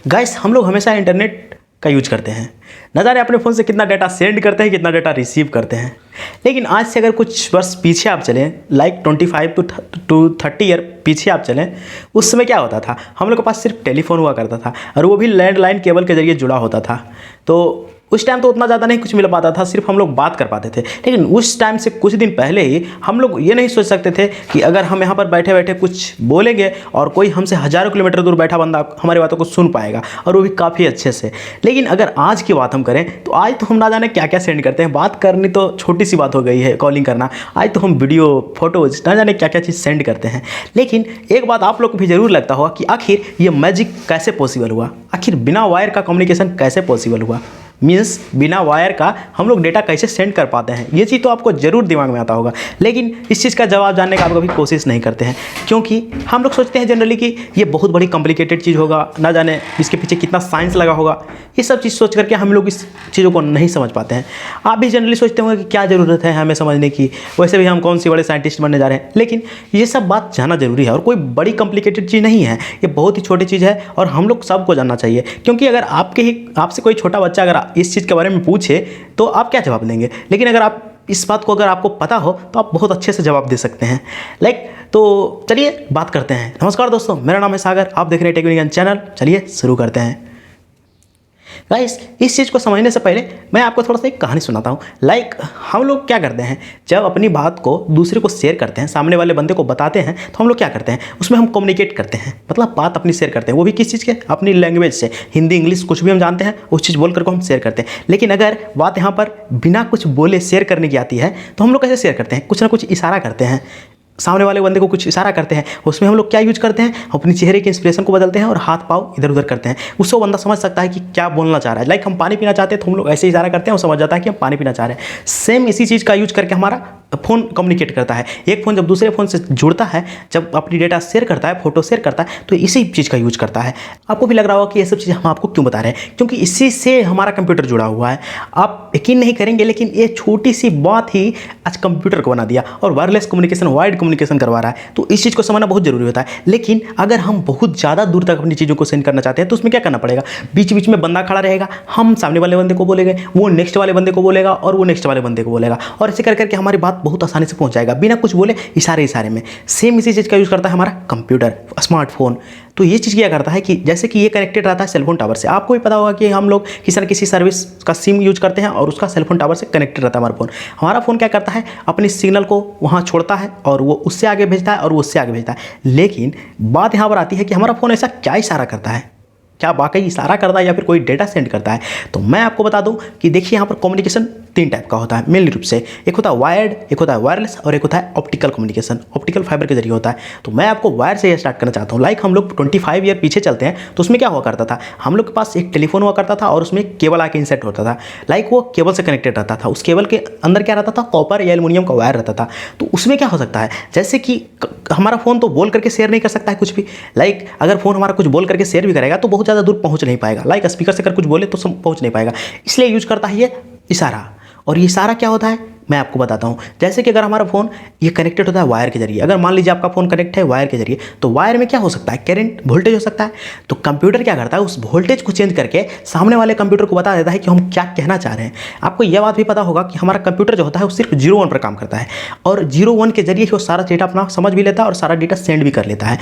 Guys हम लोग हमेशा इंटरनेट का यूज करते हैं, न जाने अपने फ़ोन से कितना डाटा सेंड करते हैं, कितना डाटा रिसीव करते हैं। लेकिन आज से अगर कुछ वर्ष पीछे आप चलें, लाइक 25 टू 30 ईयर पीछे आप चलें, उस समय क्या होता था, हम लोग के पास सिर्फ टेलीफोन हुआ करता था और वो भी लैंडलाइन केबल के जरिए जुड़ा होता था। तो उस टाइम तो उतना ज़्यादा नहीं कुछ मिल पाता था, सिर्फ हम लोग बात कर पाते थे। लेकिन उस टाइम से कुछ दिन पहले ही हम लोग ये नहीं सोच सकते थे कि अगर हम यहाँ पर बैठे बैठे कुछ बोलेंगे और कोई हमसे हज़ारों किलोमीटर दूर बैठा बंदा हमारी बातों को सुन पाएगा, और वो भी काफ़ी अच्छे से। लेकिन अगर आज की बात हम करें तो आज तो हम ना जाने क्या क्या सेंड करते हैं। बात करनी तो छोटी सी बात हो गई है, कॉलिंग करना, आज तो हम वीडियो फोटोज ना जाने क्या क्या चीज़ सेंड करते हैं। लेकिन एक बात आप लोग को भी ज़रूर लगता होगा कि आखिर ये मैजिक कैसे पॉसिबल हुआ, आखिर बिना वायर का कम्युनिकेशन कैसे पॉसिबल हुआ, मीन्स बिना वायर का हम लोग डेटा कैसे सेंड कर पाते हैं। ये चीज़ तो आपको ज़रूर दिमाग में आता होगा, लेकिन इस चीज़ का जवाब जानने का आप कभी कोशिश नहीं करते हैं, क्योंकि हम लोग सोचते हैं जनरली कि ये बहुत बड़ी कॉम्प्लिकेटेड चीज़ होगा, ना जाने इसके पीछे कितना साइंस लगा होगा। ये सब चीज़ सोच करके हम लोग इस चीज़ों को नहीं समझ पाते हैं। आप भी जनरली सोचते होंगे कि क्या ज़रूरत है हमें समझने की, वैसे भी हम कौन सी बड़े साइंटिस्ट बनने जा रहे हैं। लेकिन ये सब बात जानना ज़रूरी है और कोई बड़ी कॉम्प्लिकेटेड चीज़ नहीं है, ये बहुत ही छोटी चीज़ है और हम लोग सबको जानना चाहिए। क्योंकि अगर आपसे कोई छोटा बच्चा अगर इस चीज़ के बारे में पूछे तो आप क्या जवाब देंगे, लेकिन अगर आप इस बात को अगर आपको पता हो तो आप बहुत अच्छे से जवाब दे सकते हैं। तो चलिए बात करते हैं। नमस्कार दोस्तों, मेरा नाम है सागर, आप देख रहे हैं टेक विज्ञान चैनल। चलिए शुरू करते हैं। गाइस, इस चीज़ को समझने से पहले मैं आपको थोड़ा सा एक कहानी सुनाता हूँ। हम लोग क्या करते हैं, जब अपनी बात को दूसरे को शेयर करते हैं, सामने वाले बंदे को बताते हैं, तो हम लोग क्या करते हैं, उसमें हम कम्युनिकेट करते हैं, मतलब बात अपनी शेयर करते हैं। वो भी किस चीज़ के, अपनी लैंग्वेज से, हिंदी इंग्लिश कुछ भी हम जानते हैं उस चीज़ बोल करके हम शेयर करते हैं। लेकिन अगर बात यहाँ पर बिना कुछ बोले शेयर करने की आती है तो हम लोग कैसे शेयर करते हैं, कुछ ना कुछ इशारा करते हैं, सामने वाले बंदे को कुछ इशारा करते हैं। उसमें हम लोग क्या यूज करते हैं, अपनी चेहरे के एक्सप्रेशन को बदलते हैं और हाथ पाँव इधर उधर करते हैं। उससे वो बंदा समझ सकता है कि क्या बोलना चाह रहा है। हम पानी पीना चाहते हैं तो हम लोग ऐसे इशारा करते हैं, वो समझ जाता है कि हम पानी पीना चाह रहे हैं। सेम इसी चीज़ का यूज करके हमारा फ़ोन कम्युनिकेट करता है। एक फ़ोन जब दूसरे फ़ोन से जुड़ता है, जब अपनी डेटा शेयर करता है, फोटो शेयर करता है, तो इसी चीज़ का यूज करता है। आपको भी लग रहा होगा कि ये सब चीज़ हम आपको क्यों बता रहे हैं, क्योंकि इसी से हमारा कंप्यूटर जुड़ा हुआ है। आप यकीन नहीं करेंगे, लेकिन ये छोटी सी बात ही आज कंप्यूटर को बना दिया और वायरलेस कम्युनिकेशन, वाइड कम्युनिकेशन करवा रहा है। तो इस चीज़ को समझना बहुत ज़रूरी होता है। लेकिन अगर हम बहुत ज़्यादा दूर तक अपनी चीज़ों को सेंड करना चाहते हैं तो उसमें क्या करना पड़ेगा, बीच बीच में बंदा खड़ा रहेगा, हम सामने वाले बंदे को बोलेंगे, वो नेक्स्ट वाले बंदे को बोलेगा और वो नेक्स्ट वाले बंदे को बोलेगा, और ऐसे कर करके हमारी बात बहुत आसानी से पहुंच जाएगा बिना कुछ बोले, इशारे में। सेम इसी चीज़ का यूज़ करता है हमारा कंप्यूटर, स्मार्टफोन। तो ये चीज़ क्या करता है कि जैसे कि ये कनेक्टेड रहता है सेलफोन टावर से। आपको भी पता होगा कि हम लोग किसी न किसी सर्विस का सिम यूज करते हैं और उसका सेलफोन टावर से कनेक्टेड रहता है हमारा फ़ोन। हमारा फ़ोन क्या करता है, अपनी सिग्नल को वहाँ छोड़ता है और वो उससे आगे भेजता है और वो उससे आगे भेजता है। लेकिन बात यहाँ पर आती है कि हमारा फ़ोन ऐसा क्या इशारा करता है, क्या वाकई इशारा करता है या फिर कोई डेटा सेंड करता है। तो मैं आपको बता दूं कि देखिए, यहाँ पर कम्युनिकेशन 3 टाइप का होता है मेनली रूप से। एक होता है वायर्ड, एक होता है वायरलेस और एक होता है ऑप्टिकल कम्युनिकेशन, ऑप्टिकल फाइबर के जरिए होता है। तो मैं आपको वायर से स्टार्ट करना चाहता हूँ। हम लोग 25 ईयर पीछे चलते हैं तो उसमें क्या हुआ करता था, हम लोग के पास एक टेलीफोन हुआ करता था और उसमें केबल आके इंसर्ट होता था। वो केबल से कनेक्टेड रहता था। उस केबल के अंदर क्या रहता था, कॉपर या एल्युमिनियम का वायर रहता था। तो उसमें क्या हो सकता है, जैसे कि हमारा फ़ोन तो बोल करके शेयर नहीं कर सकता है कुछ भी। अगर फ़ोन हमारा कुछ बोल करके शेयर भी करेगा तो बहुत ज़्यादा दूर पहुँच नहीं पाएगा। स्पीकर से अगर कुछ बोले तो पहुँच नहीं पाएगा, इसलिए यूज करता है ये इशारा। और ये इशारा क्या होता है मैं आपको बताता हूँ। जैसे कि अगर हमारा फ़ोन ये कनेक्टेड होता है वायर के जरिए, अगर मान लीजिए आपका फ़ोन कनेक्ट है वायर के जरिए, तो वायर में क्या हो सकता है, करंट, वोल्टेज हो सकता है। तो कंप्यूटर क्या करता है, उस वोल्टेज को चेंज करके सामने वाले कंप्यूटर को बता देता है कि हम क्या कहना चाह रहे हैं। आपको यह बात भी पता होगा कि हमारा कंप्यूटर जो होता है वो सिर्फ 0-1 पर काम करता है, और 0-1 के जरिए वो सारा डेटा अपना समझ भी लेता है और सारा डेटा सेंड भी कर लेता है।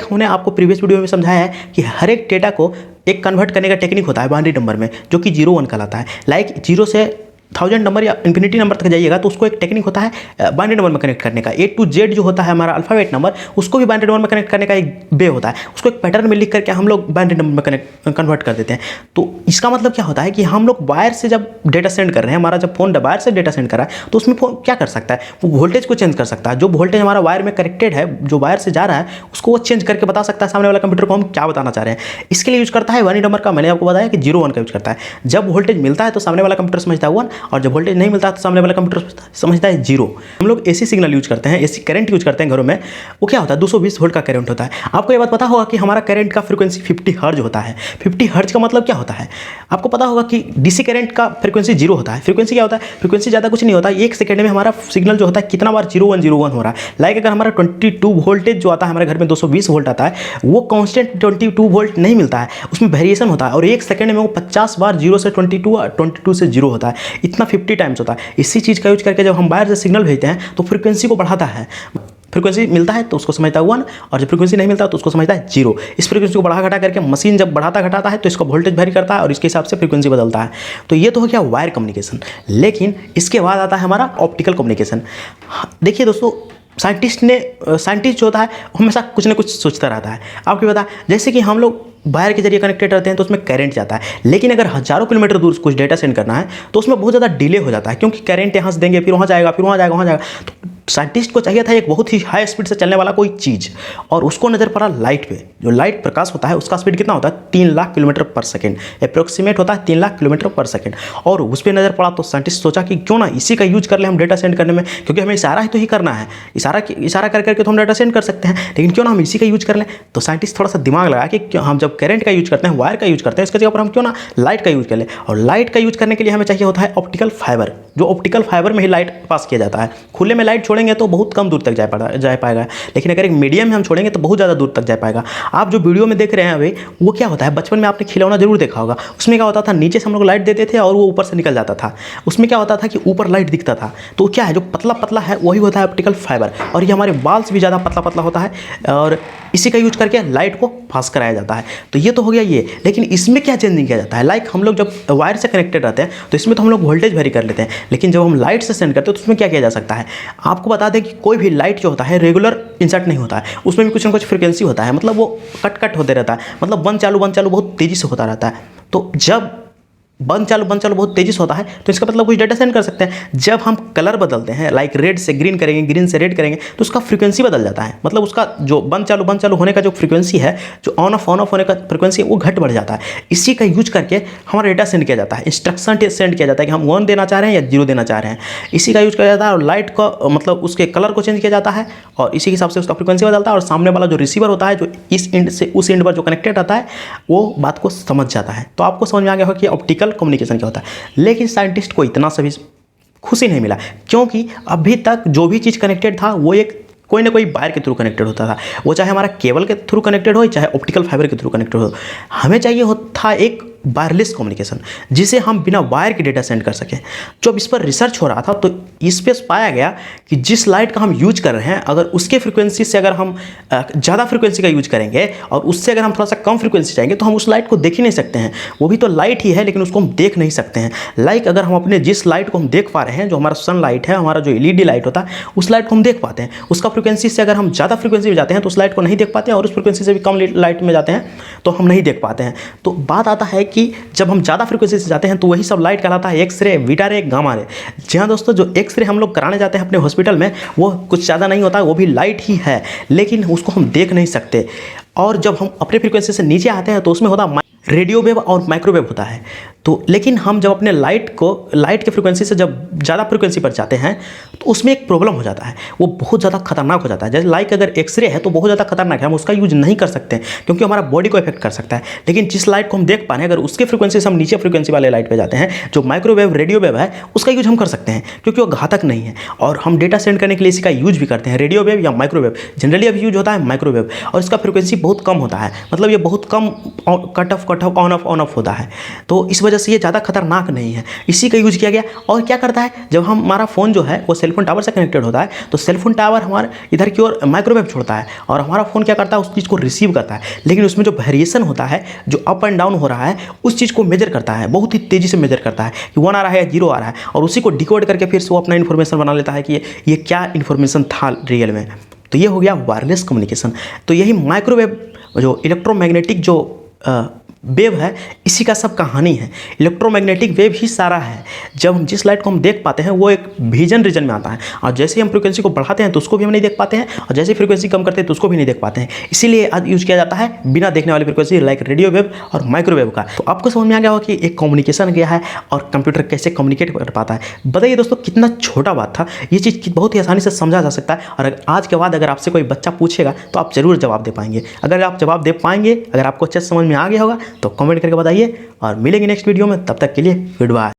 हमने आपको प्रीवियस वीडियो में समझाया है कि हर एक डेटा को एक कन्वर्ट करने का टेक्निक होता है बाइनरी नंबर में, जो कि 0-1 कहलाता है। 0 से 1000 नंबर या इन्फिनिटी नंबर तक जाइएगा तो उसको एक टेक्निक होता है बाइनरी नंबर में कनेक्ट करने का। A to Z जो होता है हमारा अल्फ़ाबेट नंबर, उसको भी बाइनरी नंबर में कनेक्ट करने का एक वे होता है। उसको एक पैटर्न में लिख करके हम लोग बाइनरी नंबर में कन्वर्ट कर देते हैं। तो इसका मतलब क्या होता है कि हम लोग वायर से जब डेटा सेंड कर रहे हैं, हमारा जब फोन वायर से डेटा सेंड कर रहा है, तो उसमें फोन क्या कर सकता है, वो वोल्टेज को चेंज कर सकता है। जो वोल्टेज हमारा वायर में कनेक्टेड है, जो वायर से जा रहा है, उसको वो चेंज करके बता सकता है सामने वाला कंप्यूटर को हम क्या बताना चाह रहे हैं। इसके लिए यूज करता है बाइनरी नंबर का। मैंने आपको बताया कि 0-1 का यूज करता है। जब वोल्टेज मिलता है तो सामने वाला कंप्यूटर समझता है 1, और जब वोल्टेज नहीं मिलता तो सामने वाला कंप्यूटर समझता है जीरो। हम लोग एसी सिग्नल यूज करते हैं, एसी करंट यूज करते हैं घरों में, वो क्या होता है 220 वोल्ट का करंट होता है। आपको ये बात पता होगा कि हमारा करंट का फ्रीक्वेंसी 50 हर्ज होता है। 50 हर्ज का मतलब क्या होता है, आपको पता होगा कि डीसी करंट का फ्रीक्वेंसी जीरो होता है। फ्रीक्वेंसी क्या होता है, फ्रीक्वेंसी ज़्यादा कुछ नहीं होता, एक सेकंड में हमारा सिग्नल जो होता है कितना बार 0101 हो रहा है। लाइक अगर हमारा 22 वोल्टेज जो आता है हमारे घर में 220 वोल्ट आता है, वो कांस्टेंट 22 वोल्ट नहीं मिलता है, उसमें वेरिएशन होता है और एक सेकंड में वो 50 बार 0 से 22 से 0 होता है, इतना 50 टाइम्स होता है। इसी चीज़ का यूज करके जब हम वायर से सिग्नल भेजते हैं तो फ्रीक्वेंसी को बढ़ाता है। फ्रीक्वेंसी मिलता है तो उसको समझता है 1 और जब फ्रीक्वेंसी नहीं मिलता तो उसको समझता है 0। इस फ्रीक्वेंसी को बढ़ा घटा करके मशीन जब बढ़ाता घटाता है तो इसका वोल्टेज वेरी करता है और इसके हिसाब से फ्रीक्वेंसी बदलता है। तो ये तो हो गया वायर कम्युनिकेशन। लेकिन इसके बाद आता है हमारा ऑप्टिकल कम्युनिकेशन। देखिए दोस्तों, साइंटिस्ट जो होता है हमेशा कुछ ना कुछ सोचता रहता है। आपको पता है जैसे कि हम लोग वायर के जरिए कनेक्टेड रहते हैं तो उसमें करंट जाता है, लेकिन अगर हज़ारों किलोमीटर दूर कुछ डेटा सेंड करना है तो उसमें बहुत ज़्यादा डिले हो जाता है, क्योंकि करंट यहाँ से देंगे फिर वहाँ जाएगा, फिर वहाँ जाएगा, वहाँ जाएगा। तो साइंटिस्ट को चाहिए था एक बहुत ही हाई स्पीड से चलने वाला कोई चीज़, और उसको नज़र पड़ा लाइट पे। जो लाइट प्रकाश होता है उसका स्पीड कितना होता है 3 लाख किलोमीटर पर सेकेंड, अप्रोक्सीमेट होता है 3 लाख किलोमीटर पर सेकेंड। और उस पर नज़र पड़ा तो साइंटिस्ट सोचा कि क्यों ना इसी का यूज कर ले हम डेटा सेंड करने में, क्योंकि हमें इशारा ही तो ही करना है, इशारा कर करके तो हम डेटा सेंड कर सकते हैं, लेकिन क्यों ना हम इसी का यूज कर लें। तो साइंटिस्ट थोड़ा सा दिमाग लगा कि हम जब करंट का यूज करते हैं, वायर का यूज करते हैं, इसके जगह पर हम क्यों ना लाइट का यूज कर लें। और लाइट का यूज करने के लिए हमें चाहिए होता है ऑप्टिकल फाइबर, जो ऑप्टिकल फाइबर में ही लाइट पास किया जाता है। खुले में लाइट छोड़ेंगे तो बहुत कम दूर तक जा पाएगा, लेकिन अगर एक मीडियम में हम छोड़ेंगे तो बहुत ज़्यादा दूर तक जा पाएगा। आप जो वीडियो में देख रहे हैं अभी, वो क्या होता है, बचपन में आपने खिलौना जरूर देखा होगा। उसमें क्या होता था, नीचे से हम लोग लाइट देते थे और वो ऊपर से निकल जाता था। उसमें क्या होता था कि ऊपर लाइट दिखता था। तो क्या है, जो पतला पतला है वही होता है ऑप्टिकल फाइबर, और ये हमारे बाल से भी ज़्यादा पतला पतला होता है, और इसी का यूज करके लाइट को पास कराया जाता है। तो ये तो हो गया ये, लेकिन इसमें क्या चेंजिंग किया जाता है। लाइक हम लोग जब वायर से कनेक्टेड रहते हैं तो इसमें तो हम लोग वोल्टेज वेरी कर लेते हैं, लेकिन जब हम लाइट से सेंड करते हैं तो उसमें क्या किया जा सकता है। आपको बता दें कि कोई भी लाइट जो होता है रेगुलर इंसर्ट नहीं होता है, उसमें भी कुछ ना कुछ फ्रीक्वेंसी होता है, मतलब वो कट होते रहता है, मतलब बंद चालू बहुत तेज़ी से होता रहता है। तो जब बंद चालू बहुत तेजी से होता है तो इसका मतलब कुछ डेटा सेंड कर सकते हैं। जब हम कलर बदलते हैं, लाइक रेड से ग्रीन करेंगे, ग्रीन से रेड करेंगे, तो उसका फ्रीक्वेंसी बदल जाता है, मतलब उसका जो बंद चालू होने का जो फ्रीक्वेंसी है, जो ऑन ऑफ होने का फ्रीक्वेंसी है, वो घट बढ़ जाता है। इसी का यूज करके हमारा डेटा सेंड किया जाता है, इंस्ट्रक्शन सेंड किया जाता है कि हम 1 देना चाह रहे हैं या 0 देना चाह रहे हैं। इसी का यूज किया जाता है, और लाइट का मतलब उसके कलर को चेंज किया जाता है और इसी के हिसाब से उसका फ्रीक्वेंसी बदलता है, और सामने वाला जो रिसीवर होता है, जो इस एंड से उस एंड पर जो कनेक्टेड रहता है, वो बात को समझ जाता है। तो आपको समझ में आ गया होगा कि ऑप्टिकल कम्युनिकेशन क्या होता है। लेकिन साइंटिस्ट को इतना सभी खुशी नहीं मिला, क्योंकि अभी तक जो भी चीज़ कनेक्टेड था वो एक कोई ना कोई वायर के थ्रू कनेक्टेड होता था, वो चाहे हमारा केबल के थ्रू कनेक्टेड हो, चाहे ऑप्टिकल फाइबर के थ्रू कनेक्टेड हो। हमें चाहिए था एक वायरलेस कम्युनिकेशन, जिसे हम बिना वायर के डेटा सेंड कर सकें। जब इस पर रिसर्च हो रहा था तो इस पर पाया गया कि जिस लाइट का हम यूज कर रहे हैं, अगर उसके फ्रीक्वेंसी से अगर हम ज़्यादा फ्रीक्वेंसी का यूज करेंगे और उससे अगर हम थोड़ा सा कम फ्रीक्वेंसी चाहेंगे तो हम उस लाइट को देख ही नहीं सकते हैं। वो भी तो लाइट ही है, लेकिन उसको हम देख नहीं सकते हैं। लाइक अगर हम अपने जिस लाइट को हम देख पा रहे हैं, जो हमारा सन लाइट है, हमारा जो LED लाइट होता है, उस लाइट को हम देख पाते हैं। उसका फ्रीक्वेंसी से अगर हम ज़्यादा फ्रीक्वेंसी में जाते हैं तो उस लाइट को नहीं देख पाते हैं, और उस फ्रीक्वेंसी से भी कम लाइट में जाते हैं तो हम नहीं देख पाते हैं। तो बात आता है कि जब हम ज़्यादा फ्रीक्वेंसी से जाते हैं तो वही सब लाइट कहलाता है एक्सरे, बीटा रे, गामा रे। जी हाँ दोस्तों, जो एक्सरे हम लोग कराने जाते हैं अपने हॉस्पिटल में, वो कुछ ज़्यादा नहीं होता, वो भी लाइट ही है, लेकिन उसको हम देख नहीं सकते। और जब हम अपने फ्रीक्वेंसी से नीचे आते हैं तो उसमें होता रेडियो वेव और माइक्रोवेव होता है। तो लेकिन हम जब अपने लाइट के फ्रीक्वेंसी से जब ज़्यादा फ्रीक्वेंसी पर जाते हैं तो उसमें एक प्रॉब्लम हो जाता है, वो बहुत ज़्यादा खतरनाक हो जाता है। जैसे लाइक अगर एक्सरे है तो बहुत ज़्यादा खतरनाक है, हम उसका यूज नहीं कर सकते क्योंकि हमारा बॉडी को इफेक्ट कर सकता है। लेकिन जिस लाइट को हम देख पा रहे हैं, अगर उसके फ्रीक्वेंसी से हम नीचे फ्रीक्वेंसी वाले लाइट पर जाते हैं, जो माइक्रोवेव, रेडियो वेव है, उसका यूज हम कर सकते हैं क्योंकि वो घातक नहीं है। और हम डेटा सेंड करने के लिए इसका यूज भी करते हैं, रेडियो वेव या माइक्रोवेव। जनरली अभी यूज होता है माइक्रोवेव, और इसका फ्रीक्वेंसी बहुत कम होता है, मतलब ये बहुत कम कट ऑफ ऑन ऑफ होता है। तो इस वजह से ये ज़्यादा खतरनाक नहीं है, इसी का यूज किया गया। और क्या करता है, जब हमारा फ़ोन जो है वो सेलफोन टावर से कनेक्टेड होता है, तो सेलफोन टावर हमारे इधर की ओर माइक्रोवेव छोड़ता है, और हमारा फ़ोन क्या करता है, उस चीज़ को रिसीव करता है। लेकिन उसमें जो वेरिएशन होता है, जो अप एंड डाउन हो रहा है, उस चीज़ को मेजर करता है, बहुत ही तेज़ी से मेजर करता है कि 1 आ रहा है या 0 आ रहा है, और उसी को डिकोड करके फिर से वो अपना इन्फॉर्मेशन बना लेता है कि ये क्या इन्फॉर्मेशन था रियल में। तो ये हो गया वायरलेस कम्युनिकेशन। तो यही माइक्रोवेव, जो इलेक्ट्रोमैग्नेटिक जो वेव है, इसी का सब कहानी है। इलेक्ट्रोमैग्नेटिक वेव ही सारा है। जब हम जिस लाइट को हम देख पाते हैं वो एक विजन रीजन में आता है, और जैसे ही हम फ्रीक्वेंसी को बढ़ाते हैं तो उसको भी हम नहीं देख पाते हैं, और जैसे फ्रीक्वेंसी कम करते हैं तो उसको भी नहीं देख पाते हैं। इसीलिए आज यूज किया जाता है बिना देखने वाली फ्रीक्वेंसी, लाइक रेडियो वेव और माइक्रोवेव का। तो आपको समझ में आ गया होगा कि एक कम्युनिकेशन क्या है और कंप्यूटर कैसे कम्युनिकेट कर पाता है। बताइए दोस्तों, कितना छोटा बात था, ये चीज़ बहुत ही आसानी से समझा जा सकता है। और आज के बाद अगर आपसे कोई बच्चा पूछेगा तो आप जरूर जवाब दे पाएंगे। अगर आप जवाब दे पाएंगे, अगर आपको अच्छे से समझ में आ गया होगा तो कमेंट करके बताइए, और मिलेंगे नेक्स्ट वीडियो में। तब तक के लिए गुड बाय।